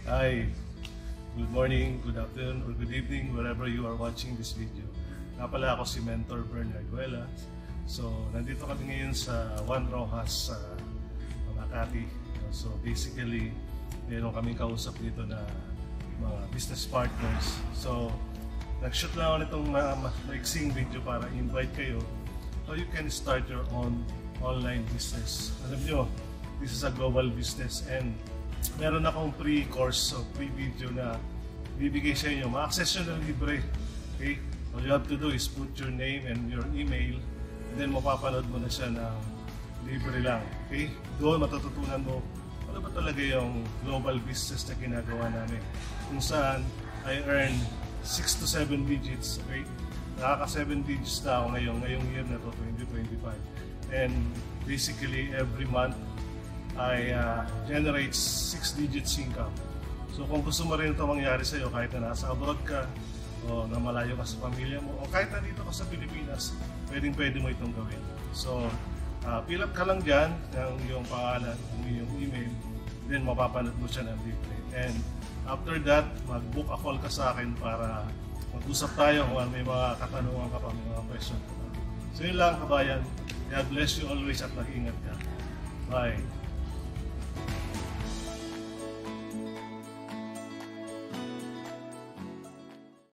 Hi, good morning, good afternoon, or good evening wherever you are watching this video. Nga pala ako si Mentor Bernard Guela. So, nandito kami ngayon sa One Rojas sa Makati. So, basically, meron kaming kausap dito na mga business partners. So, nag-shoot lang ako nitong maiksing video para invite kayo so you can start your own online business. Alam nyo, this is a global business and meron akong pre-course o pre-video na bibigay sa inyo. Ma-access nyo na libre. Okay? All you have to do is put your name and your email and then mapapanood mo na siya ng libre lang. Okay? Doon matututunan mo ano ba talaga yung global business na ginagawa namin. Kung saan I earn 6 to 7 digits. Okay? Nakaka 7 digits na ako ngayong year na to, 2025. And basically every month I generate 6 digits income. So kung gusto mo rin ito mangyari sa iyo kahit na nasa abroad ka o na malayo ka sa pamilya mo o kahit na dito ka sa Pilipinas, pwede mo itong gawin. So fill up ka lang dyan ng iyong pangalan, ng iyong email, then mapapanood mo siya ng libre. And after that, mag-book a call ka sa akin para mag-usap tayo kung may mga katanungan ka pa, mga question. So yun lang kabayan. God bless you always at mag-ingat ka. Bye.